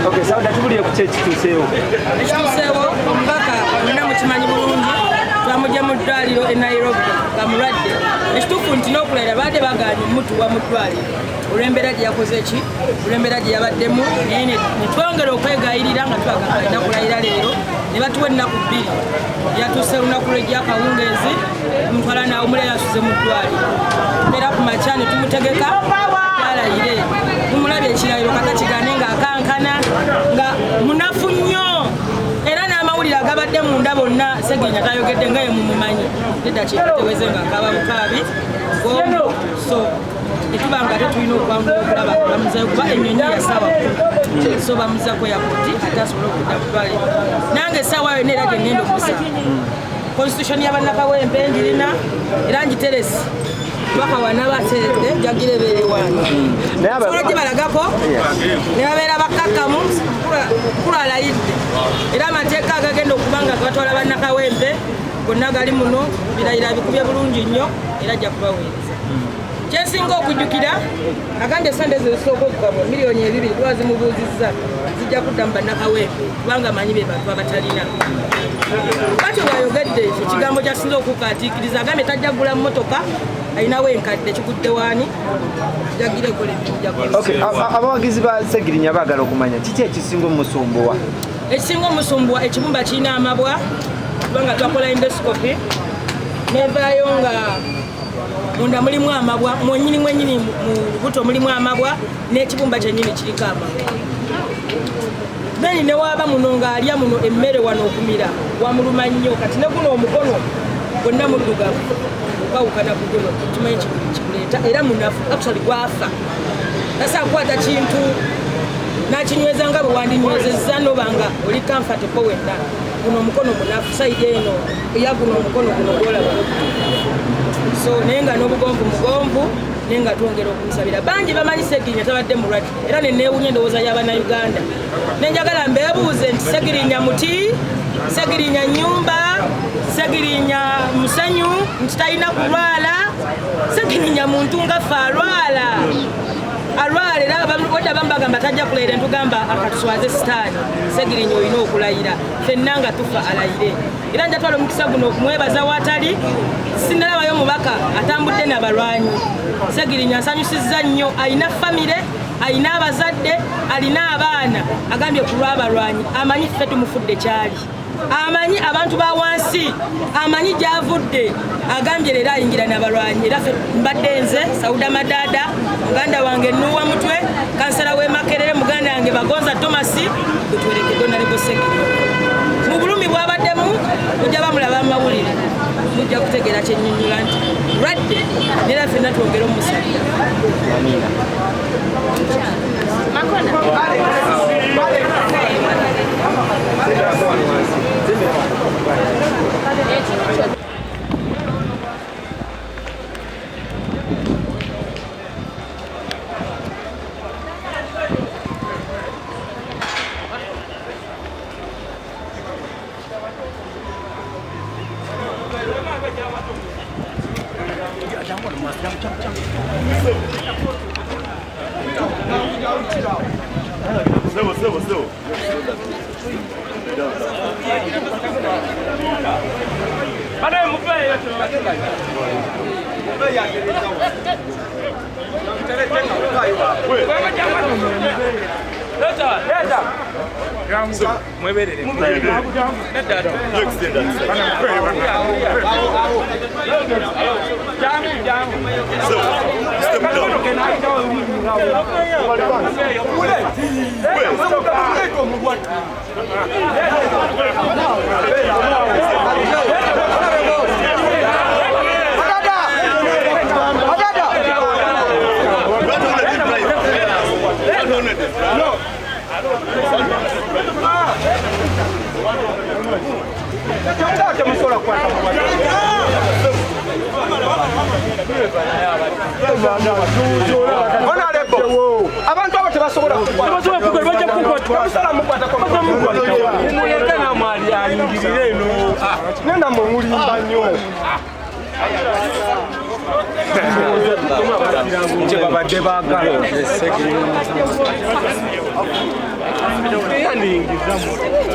Okay, so ndatubuliye ku kyekituuseewo. Ekituuseewo omubaka mwenna mukimanyi bulungi twamugya mu ddwaliro e Nairobi nga mulwadde. Ekituufu nti n'okulera baadde bagaanye mutuwa mu ddwaliro olw'embeera gye yakoze ki olw'embeera gye yabaddemu naye ne twongera okwegayirira nga twagamba alina kulayira leero ne batuwa ennaku 2 yatuuse olunaku lw'egyakawungeezi tumutwala n'awumulera asuze mu ddwaliro era ku makya ne tumutegeka alayire tumulabye ekirayiro kata kigane ng'akankana nga munafu nnyo era n'amawulire agabadde munda bonna Segenya tayogedde nga ye mumumanyi edda kyeteweze nga akaba bukaabi so etubanga tetulina okwangula okulaba bamuzayo kuba ennyonyi yasaawa so bamuzako yapoti ate asobole okudda mu ddwaliro nange essaawa yonna era gyengenda okusa constitution y'abannakawempe njirina era ngiteresi twakawana bateredde jagirebeere wange solo gibalagako ne babeera bakkakkamu kulalayidde era amateeka agagenda okubanga gabatwala bannakawempe gonna gali muno birayira bikubye bulungi nnyo era ajja kubaweereza kyensinga okujjukira aganje sande zezisooka okugabwa miliyoni 2 twazimubuuzizza zijja kudda mu bannakawempe kubanga manyi be bantu abatalina bwatyo bwayogedde ekigambo kyasinza okukatiikiriza agambye tajja kugula mmotoka ayinawo enkadde kigudde waani jagire kola ebintu abawagizi ba Segirinya baagala okumanya kiki ekisinga omusumbuwa ekisinga omusumbuwa ekibumba kirina amabwa kubanga twakola endoscopy nevaayo nga munda mulimu amabwa mwenyini mu lubuto mulimu amabwa n'ekibumba kyennyini kiriko amabwa then ne waaba muno ng'alya muno emmere wano okumira wamuluma nnyo kati ne guno omukono gwonna muddugavu okawukana ku guno tumanyi kikuleeta era munafu actually gwafa tasakukwata kintu nakinyweza nga bwe wandinywezezza nobanga oli comfortable wenna guno omukono munafu sayidi eno eya guno omukono guno gwolaba so naye nga n'obugonvu mugonvu naye nga twongera okumusabira bangi bamanyi Segirinya tabadde mulwadde era neneewunya endowooza y'abannayuganda nenjagala mbeebuuze nti Segirinya muti Segirinya nyumba Segirinya musanyu nti talina kulwala Segirinya muntu nga ffe alwala era wadde abamu bagamba tajja kulayira ntugamba akatuswaze sitaani Segirinya olina okulayira ffenna nga tufa alayire era njatwala omukisa guno okumwebaza watali sinalabayo mubaka atambudde n'abalwanyi Segirinya asanyusizza nnyo alina famire alina abazadde alina abaana agambye ku lw'abalwanyi amanyi ffe tumufudde kyali amanyi abantu ba wansi amanyi gyavudde agambye leero ayingira n'abalwanyi era ffe mbadde nze Sauda Madada muganda wange Nuwa Mutwe kansala w'e Makerere muganda wange Bagonza Tomasi bwetwerekedde Honorable Segirinya mu bulumi bwabaddemu mujja bamulaba mu mawulire mujja kutegeera kyennyonnyola nti lwadde neera ffenna twongere omusabira abantu abo tebasobola nenda mulimba nnyo nje babadde baagala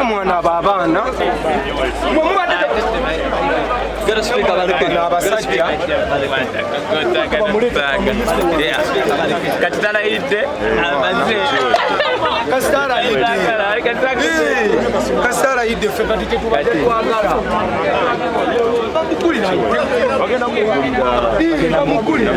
Mwana abaana. Gotta speak about it. Abasajja. Katitala ite amaze Kasitala yidde ffe kati tetubadde twagala. Bamukulira. Bagenda mukulira.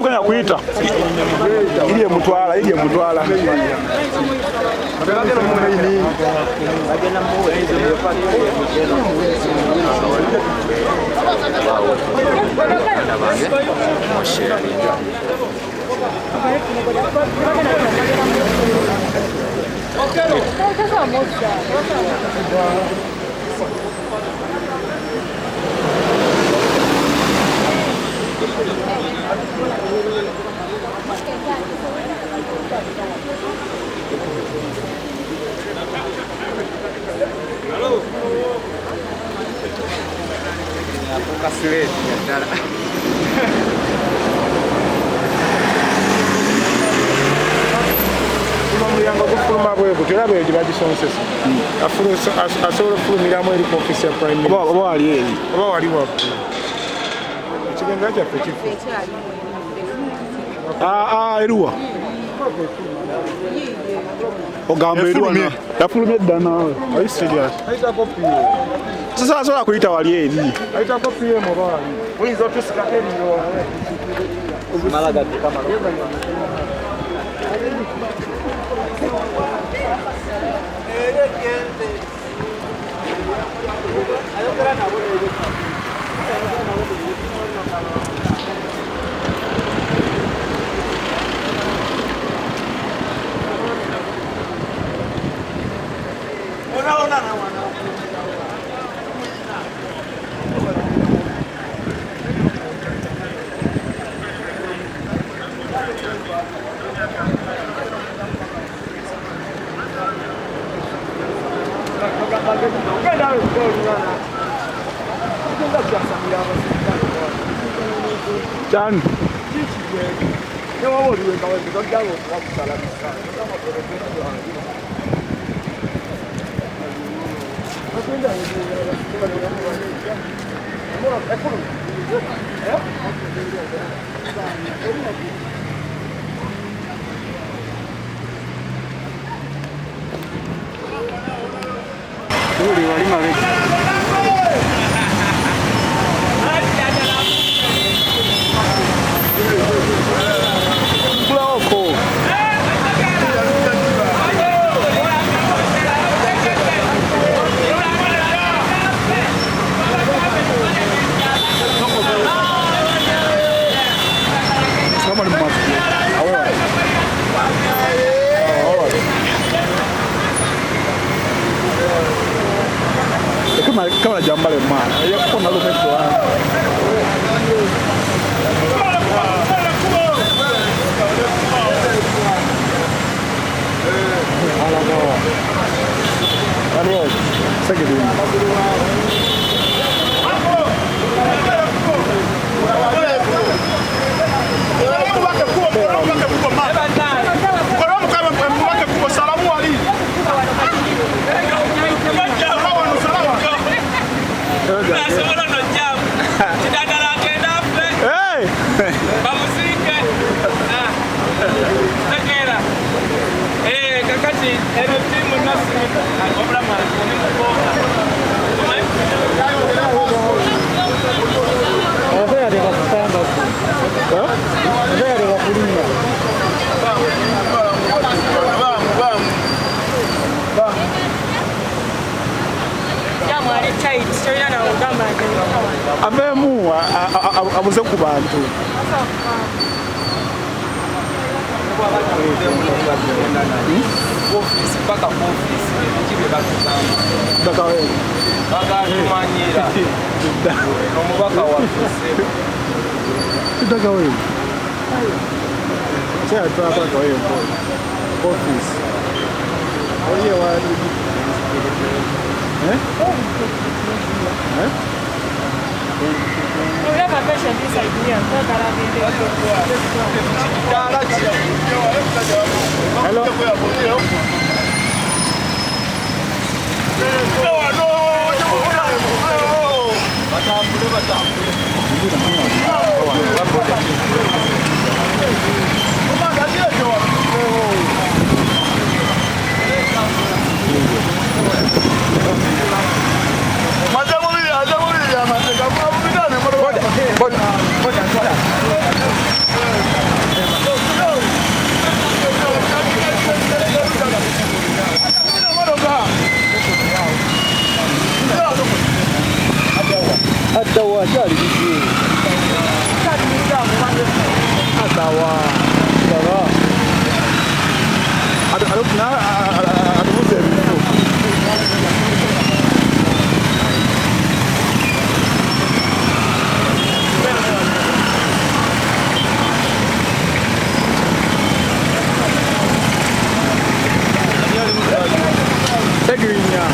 Mgana kuita ile mtwala asobola okufulumiramu eri ku ofisi ya prime minister oba wali eri oba wali waggulu ekigenga kyaffe kifu eruwa ogamba eruwa yafulumye edda naawe are serious sasa asobola kuyita wali eri ayita kopi ye muba wali oyinza otusikako eriyo John. abuze ku bantu ofisi mpaka ofisi kibe daka wewe bakamanyira omubaka wafuse daka wewe sasa tunapata wewe office oye wali hello Adawa jari biji. Adawa. Ada musim itu. Segerinya.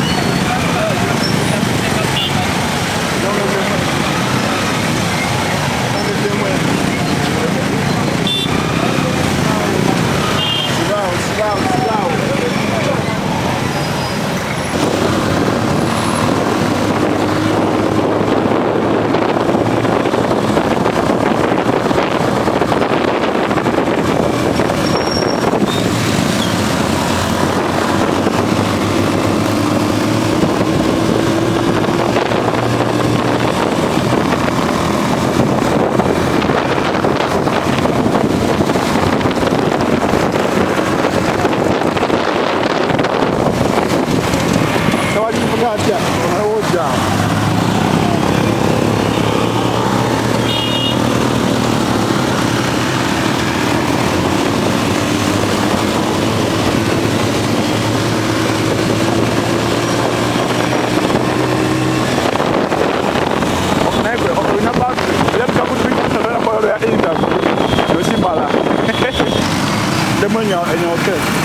Aja, oja. Demanya, okay.